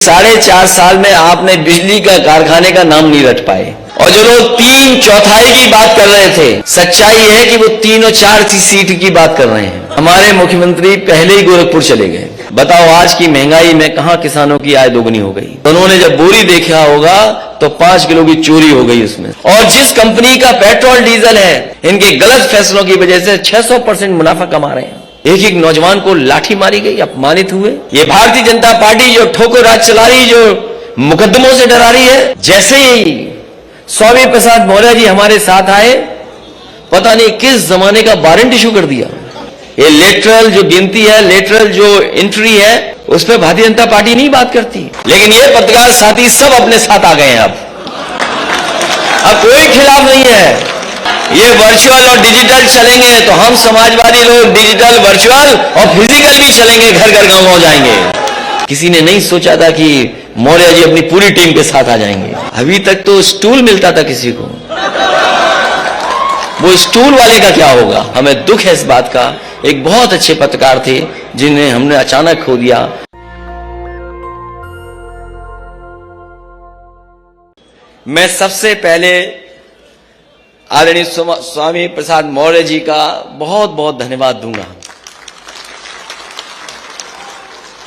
4.5 साल में आपने बिजली का कारखाने का नाम नहीं रट पाए। और जो लोग 3/4 की बात कर रहे थे, सच्चाई है कि वो 3 और 4 सीट की बात कर रहे हैं। हमारे मुख्यमंत्री पहले ही गोरखपुर चले गए। बताओ आज की महंगाई में कहां किसानों की आय दोगुनी हो गई। उन्होंने जब बोरी देखा होगा तो 5 किलो की चोरी हो गई उसमें। और जिस कंपनी का पेट्रोल डीजल है, इनके गलत फैसलों की वजह से 600% मुनाफा कमा रहे हैं। एक एक नौजवान को लाठी मारी गई, अपमानित हुए। ये भारतीय जनता पार्टी जो ठोकर राज चला रही, जो मुकदमों से डरा रही है। जैसे ही स्वामी प्रसाद मौर्य जी हमारे साथ आए, पता नहीं किस जमाने का वारंट इशू कर दिया। ये लेटरल जो गिनती है, लेटरल जो एंट्री है, उस पर भारतीय जनता पार्टी नहीं बात करती। लेकिन ये पत्रकार साथी सब अपने साथ आ गए हैं। अब कोई खिलाफ नहीं है। ये वर्चुअल और डिजिटल चलेंगे तो हम समाजवादी लोग डिजिटल, वर्चुअल और फिजिकल भी चलेंगे, घर घर गांव गांव जाएंगे। किसी ने नहीं सोचा था कि मौर्य जी अपनी पूरी टीम के साथ आ जाएंगे। अभी तक तो स्टूल मिलता था किसी को, वो स्टूल वाले का क्या होगा। हमें दुख है इस बात का। एक बहुत अच्छे पत्रकार थे जिन्हें हमने अचानक खो दिया। मैं सबसे पहले आदरणीय स्वामी प्रसाद मौर्य जी का बहुत बहुत धन्यवाद दूंगा।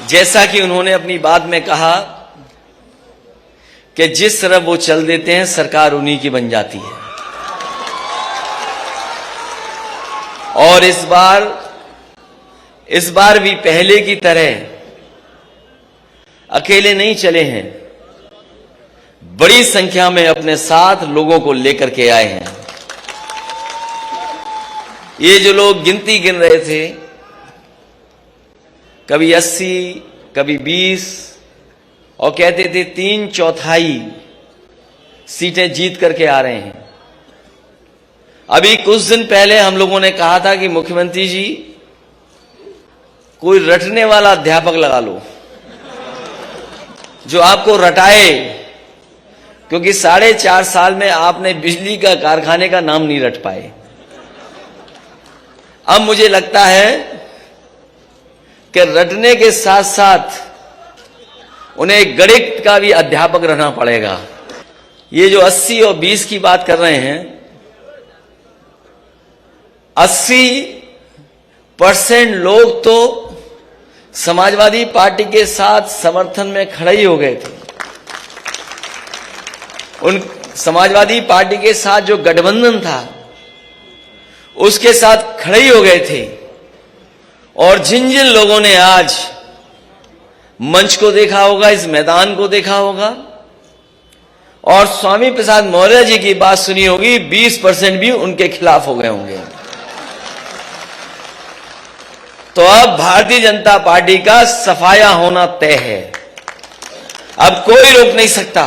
जैसा कि उन्होंने अपनी बात में कहा कि जिस तरह वो चल देते हैं, सरकार उन्हीं की बन जाती है। और इस बार भी पहले की तरह अकेले नहीं चले हैं, बड़ी संख्या में अपने साथ लोगों को लेकर के आए हैं। ये जो लोग गिनती गिन रहे थे, कभी 80, कभी 20, और कहते थे 3/4 सीटें जीत करके आ रहे हैं। अभी कुछ दिन पहले हम लोगों ने कहा था कि मुख्यमंत्री जी, कोई रटने वाला अध्यापक लगा लो जो आपको रटाए, क्योंकि 4.5 साल में आपने बिजली का कारखाने का नाम नहीं रट पाए। अब मुझे लगता है कि रटने के साथ साथ उन्हें गणित का भी अध्यापक रहना पड़ेगा। ये जो 80 और 20 की बात कर रहे हैं, 80% लोग तो समाजवादी पार्टी के साथ समर्थन में खड़े ही हो गए थे। उन समाजवादी पार्टी के साथ जो गठबंधन था, उसके साथ खड़े ही हो गए थे। और जिन जिन लोगों ने आज मंच को देखा होगा, इस मैदान को देखा होगा, और स्वामी प्रसाद मौर्य जी की बात सुनी होगी, 20% भी उनके खिलाफ हो गए होंगे। तो अब भारतीय जनता पार्टी का सफाया होना तय है। अब कोई रोक नहीं सकता।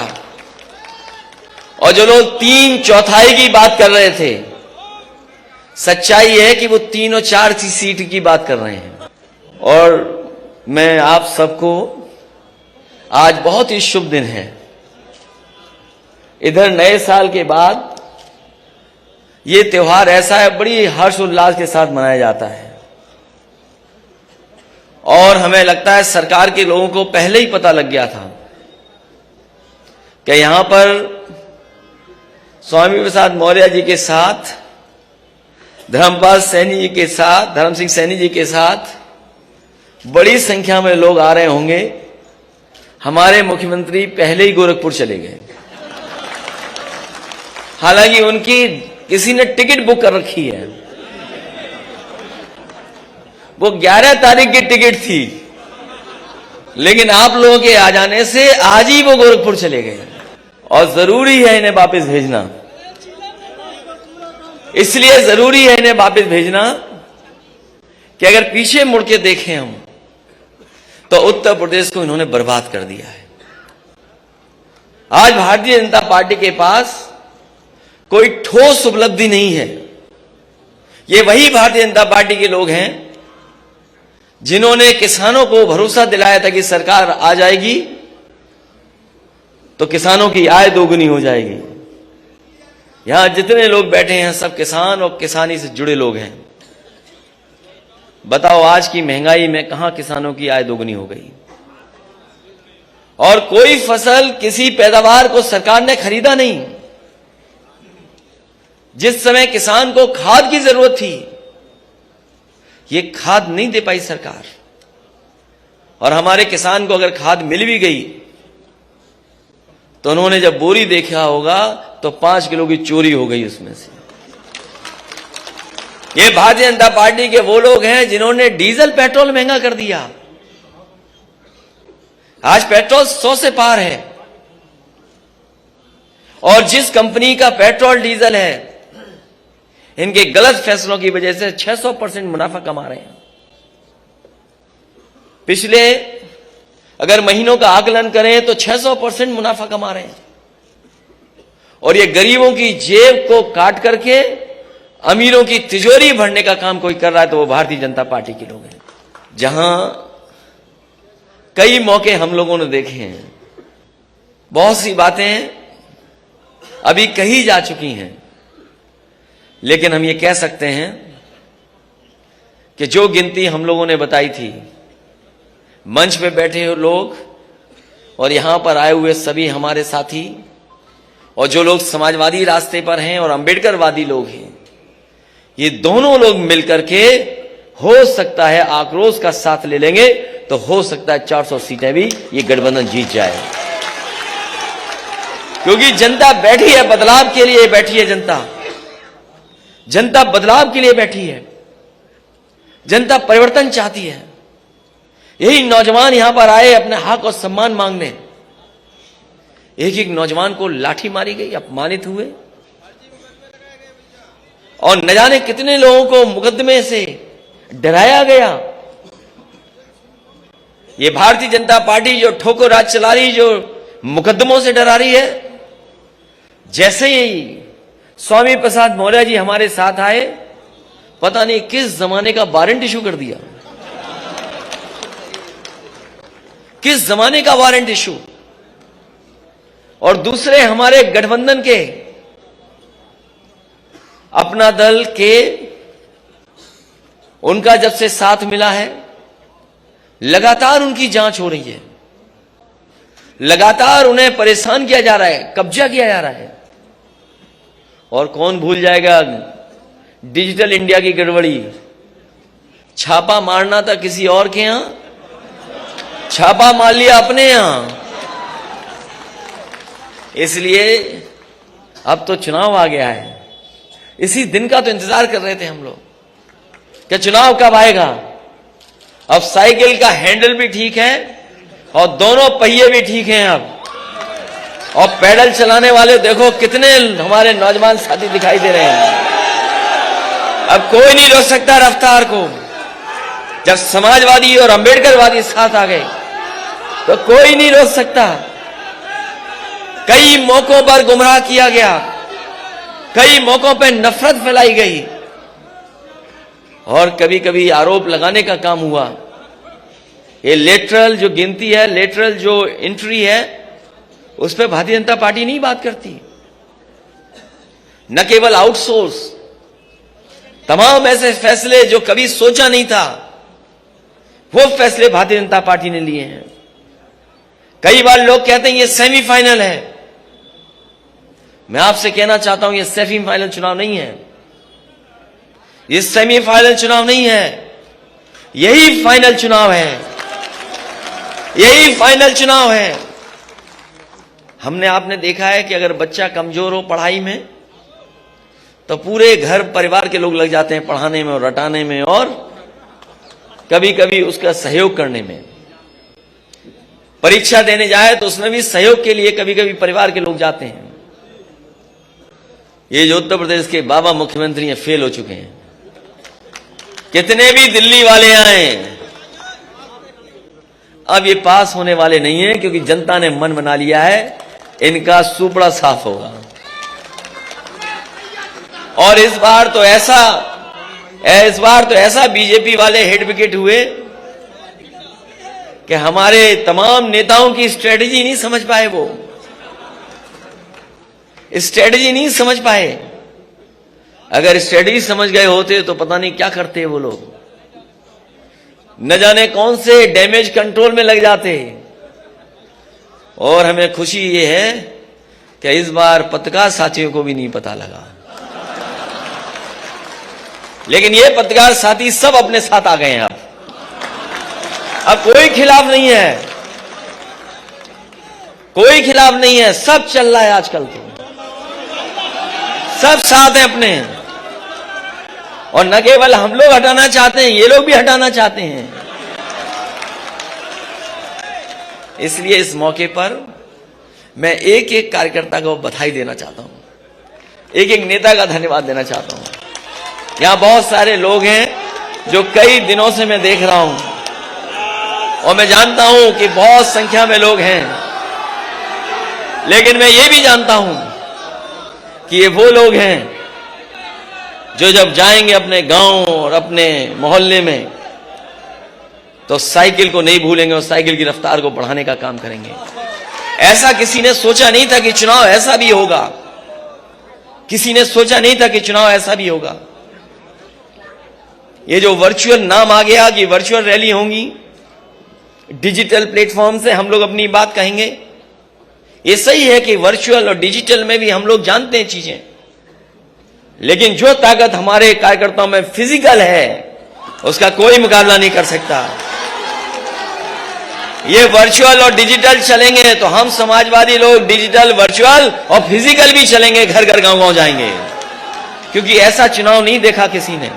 और जो लोग 3/4 की बात कर रहे थे, सच्चाई है कि वो 3 और 4 सीट की बात कर रहे हैं। और मैं आप सबको, आज बहुत ही शुभ दिन है। इधर नए साल के बाद ये त्योहार ऐसा है, बड़ी हर्षोल्लास के साथ मनाया जाता है। और हमें लगता है सरकार के लोगों को पहले ही पता लग गया था कि यहां पर स्वामी प्रसाद मौर्य जी के साथ, धर्मपाल सैनी जी के साथ, धर्म सिंह सैनी जी के साथ बड़ी संख्या में लोग आ रहे होंगे। हमारे मुख्यमंत्री पहले ही गोरखपुर चले गए। हालांकि उनकी किसी ने टिकट बुक कर रखी है। वो 11 तारीख की टिकट थी, लेकिन आप लोगों के आ जाने से आज ही वो गोरखपुर चले गए। और जरूरी है इन्हें वापस भेजना। इसलिए जरूरी है इन्हें वापस भेजना कि अगर पीछे मुड़ के देखें हम, तो उत्तर प्रदेश को इन्होंने बर्बाद कर दिया है। आज भारतीय जनता पार्टी के पास कोई ठोस उपलब्धि नहीं है। ये वही भारतीय जनता पार्टी के लोग हैं जिन्होंने किसानों को भरोसा दिलाया था कि सरकार आ जाएगी तो किसानों की आय दोगुनी हो जाएगी। यहां जितने लोग बैठे हैं सब किसान और किसानी से जुड़े लोग हैं। बताओ आज की महंगाई में कहां किसानों की आय दोगुनी हो गई। और कोई फसल, किसी पैदावार को सरकार ने खरीदा नहीं। जिस समय किसान को खाद की जरूरत थी, ये खाद नहीं दे पाई सरकार। और हमारे किसान को अगर खाद मिल भी गई तो उन्होंने जब बोरी देखा होगा तो 5 किलो की चोरी हो गई उसमें से। ये भारतीय जनता पार्टी के वो लोग हैं जिन्होंने डीजल पेट्रोल महंगा कर दिया। आज पेट्रोल 100 से पार है, और जिस कंपनी का पेट्रोल डीजल है, इनके गलत फैसलों की वजह से 600% मुनाफा कमा रहे हैं। पिछले अगर महीनों का आकलन करें तो 600% मुनाफा कमा रहे हैं। और ये गरीबों की जेब को काट करके अमीरों की तिजोरी भरने का काम कोई कर रहा है तो वो भारतीय जनता पार्टी के लोग हैं। जहां कई मौके हम लोगों ने देखे हैं, बहुत सी बातें अभी कही जा चुकी हैं, लेकिन हम ये कह सकते हैं कि जो गिनती हम लोगों ने बताई थी, मंच पे बैठे हुए लोग और यहां पर आए हुए सभी हमारे साथी, और जो लोग समाजवादी रास्ते पर हैं और अंबेडकरवादी लोग हैं, ये दोनों लोग मिलकर के हो सकता है आक्रोश का साथ ले लेंगे तो हो सकता है 400 सीटें भी ये गठबंधन जीत जाए। क्योंकि जनता बैठी है, बदलाव के लिए बैठी है। जनता बदलाव के लिए बैठी है। जनता परिवर्तन चाहती है। यही नौजवान यहां पर आए अपने हक और सम्मान मांगने। एक एक नौजवान को लाठी मारी गई, अपमानित हुए, और न जाने कितने लोगों को मुकदमे से डराया गया। ये भारतीय जनता पार्टी जो ठोकर राज चला रही, जो मुकदमों से डरा रही है, जैसे ही स्वामी प्रसाद मौर्य जी हमारे साथ आए, पता नहीं किस जमाने का वारंट इशू कर दिया। किस जमाने का वारंट इशू। और दूसरे हमारे गठबंधन के, अपना दल के, उनका जब से साथ मिला है, लगातार उनकी जांच हो रही है। लगातार उन्हें परेशान किया जा रहा है, कब्जा किया जा रहा है। और कौन भूल जाएगा डिजिटल इंडिया की गड़बड़ी। छापा मारना था किसी और के यहां, छापा मार लिया अपने यहां। इसलिए अब तो चुनाव आ गया है। इसी दिन का तो इंतजार कर रहे थे हम लोग कि चुनाव कब आएगा। अब साइकिल का हैंडल भी ठीक है और दोनों पहिए भी ठीक हैं अब। और पैडल चलाने वाले देखो कितने हमारे नौजवान साथी दिखाई दे रहे हैं। अब कोई नहीं रोक सकता रफ्तार को। जब समाजवादी और अंबेडकरवादी साथ आ गए तो कोई नहीं रोक सकता। कई मौकों पर गुमराह किया गया, कई मौकों पर नफरत फैलाई गई, और कभी कभी आरोप लगाने का काम हुआ। ये लेटरल जो गिनती है, लेटरल जो एंट्री है, उस पर भारतीय जनता पार्टी नहीं बात करती। न केवल आउटसोर्स, तमाम ऐसे फैसले जो कभी सोचा नहीं था, वो फैसले भारतीय जनता पार्टी ने लिए हैं। कई बार लोग कहते हैं ये सेमीफाइनल है। मैं आपसे कहना चाहता हूं ये सेमीफाइनल चुनाव नहीं है। ये सेमीफाइनल चुनाव नहीं है, यही फाइनल चुनाव है। यही फाइनल चुनाव है। हमने आपने देखा है कि अगर बच्चा कमजोर हो पढ़ाई में तो पूरे घर परिवार के लोग लग जाते हैं पढ़ाने में और रटाने में, और कभी कभी उसका सहयोग करने में। परीक्षा देने जाए तो उसमें भी सहयोग के लिए कभी कभी परिवार के लोग जाते हैं। ये जो उत्तर प्रदेश के बाबा मुख्यमंत्री हैं, फेल हो चुके हैं। कितने भी दिल्ली वाले आए, अब ये पास होने वाले नहीं है, क्योंकि जनता ने मन बना लिया है इनका सुपड़ा साफ होगा। और इस बार तो ऐसा बीजेपी वाले हेड विकेट हुए कि हमारे तमाम नेताओं की स्ट्रेटजी नहीं समझ पाए। वो स्ट्रेटजी नहीं समझ पाए। अगर स्ट्रेटजी समझ गए होते तो पता नहीं क्या करते वो लोग। न जाने कौन से डैमेज कंट्रोल में लग जाते। और हमें खुशी ये है कि इस बार पत्रकार साथियों को भी नहीं पता लगा, लेकिन ये पत्रकार साथी सब अपने साथ आ गए हैं। अब कोई खिलाफ नहीं है, कोई खिलाफ नहीं है, सब चल रहा है आजकल, तो सब साथ हैं अपने। और न केवल हम लोग हटाना चाहते हैं, ये लोग भी हटाना चाहते हैं। इसलिए इस मौके पर मैं एक एक कार्यकर्ता को बधाई देना चाहता हूं, एक एक नेता का धन्यवाद देना चाहता हूं। यहां बहुत सारे लोग हैं जो कई दिनों से मैं देख रहा हूं, और मैं जानता हूं कि बहुत संख्या में लोग हैं, लेकिन मैं ये भी जानता हूं कि ये वो लोग हैं जो जब जाएंगे अपने गांव और अपने मोहल्ले में तो साइकिल को नहीं भूलेंगे और साइकिल की रफ्तार को बढ़ाने का काम करेंगे। ऐसा किसी ने सोचा नहीं था कि चुनाव ऐसा भी होगा, किसी ने सोचा नहीं था कि चुनाव ऐसा भी होगा। ये जो वर्चुअल नाम आ गया कि वर्चुअल रैली होंगी, डिजिटल प्लेटफॉर्म से हम लोग अपनी बात कहेंगे, ये सही है कि वर्चुअल और डिजिटल में भी हम लोग जानते हैं चीजें, लेकिन जो ताकत हमारे कार्यकर्ताओं में फिजिकल है उसका कोई मुकाबला नहीं कर सकता। ये वर्चुअल और डिजिटल चलेंगे तो हम समाजवादी लोग डिजिटल, वर्चुअल और फिजिकल भी चलेंगे, घर घर गांव गांव जाएंगे, क्योंकि ऐसा चुनाव नहीं देखा किसी ने।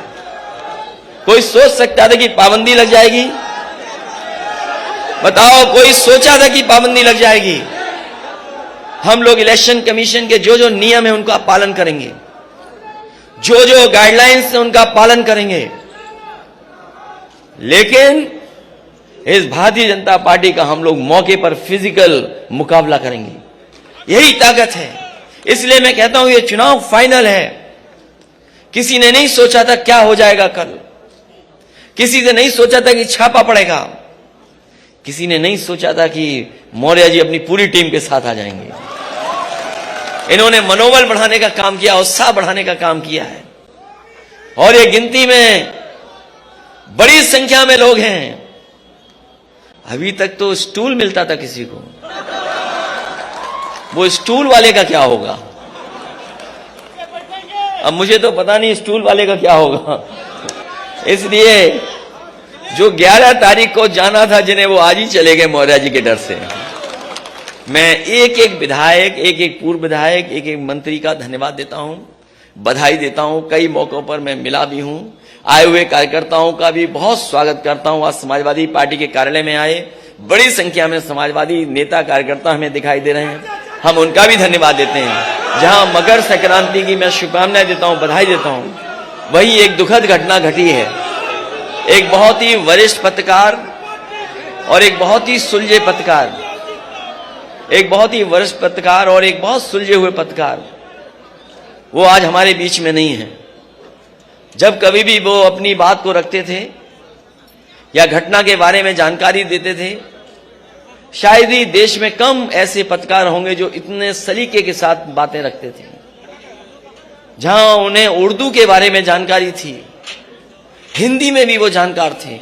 कोई सोच सकता था कि पाबंदी लग जाएगी? बताओ, कोई सोचा था कि पाबंदी लग जाएगी? हम लोग इलेक्शन कमीशन के जो जो नियम है उनका पालन करेंगे, जो जो गाइडलाइंस है उनका पालन करेंगे, लेकिन इस भारतीय जनता पार्टी का हम लोग मौके पर फिजिकल मुकाबला करेंगे। यही ताकत है। इसलिए मैं कहता हूं ये चुनाव फाइनल है। किसी ने नहीं सोचा था क्या हो जाएगा कल, किसी ने नहीं सोचा था कि छापा पड़ेगा, किसी ने नहीं सोचा था कि मौर्य जी अपनी पूरी टीम के साथ आ जाएंगे। इन्होंने मनोबल बढ़ाने का काम किया, उत्साह बढ़ाने का काम किया है, और ये गिनती में बड़ी संख्या में लोग हैं। अभी तक तो स्टूल मिलता था किसी को, वो स्टूल वाले का क्या होगा? अब मुझे तो पता नहीं स्टूल वाले का क्या होगा। इसलिए जो 11 तारीख को जाना था जिन्हें, वो आज ही चले गए मौर्य जी के डर से। मैं एक एक विधायक, एक एक पूर्व विधायक, एक एक मंत्री का धन्यवाद देता हूं, बधाई देता हूं। कई मौकों पर मैं मिला भी हूं, आए हुए कार्यकर्ताओं का भी बहुत स्वागत करता हूं। आज समाजवादी पार्टी के कार्यालय में आए बड़ी संख्या में समाजवादी नेता कार्यकर्ता हमें दिखाई दे रहे हैं, हम उनका भी धन्यवाद देते हैं। जहां मकर संक्रांति की मैं शुभकामनाएं देता हूं, बधाई देता हूं, वही एक दुखद घटना घटी है। एक बहुत ही वरिष्ठ पत्रकार और एक बहुत ही सुलझे पत्रकार, एक बहुत ही वरिष्ठ पत्रकार और एक बहुत सुलझे हुए पत्रकार, वो आज हमारे बीच में नहीं है। जब कभी भी वो अपनी बात को रखते थे या घटना के बारे में जानकारी देते थे, शायद ही देश में कम ऐसे पत्रकार होंगे जो इतने सलीके के साथ बातें रखते थे। जहां उन्हें उर्दू के बारे में जानकारी थी, हिंदी में भी वो जानकार थे,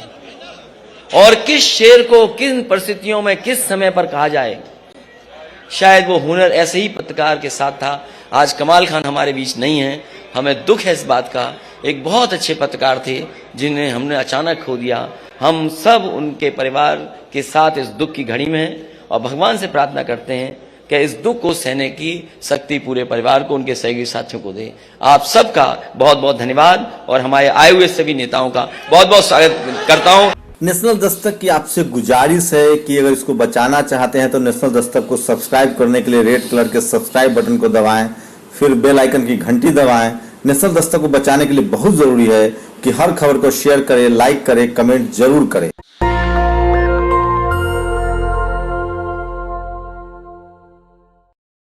और किस शेर को किन परिस्थितियों में किस समय पर कहा जाए, शायद वो हुनर ऐसे ही पत्रकार के साथ था। आज कमाल खान हमारे बीच नहीं है, हमें दुख है इस बात का। एक बहुत अच्छे पत्रकार थे जिन्हें हमने अचानक खो दिया। हम सब उनके परिवार के साथ इस दुख की घड़ी में हैं, और भगवान से प्रार्थना करते हैं कि इस दुख को सहने की शक्ति पूरे परिवार को, उनके सहयोगी साथियों को दे। आप सबका बहुत बहुत धन्यवाद, और हमारे आए हुए सभी नेताओं का बहुत बहुत स्वागत करता हूं। नेशनल दस्तक की आपसे गुजारिश है कि अगर इसको बचाना चाहते हैं तो नेशनल दस्तक को सब्सक्राइब करने के लिए रेड कलर के सब्सक्राइब बटन को दबाएं, फिर बेल आइकन की घंटी दबाएं। नेशनल दस्तक को बचाने के लिए बहुत जरूरी है कि हर खबर को शेयर करें, लाइक करें, कमेंट जरूर करें।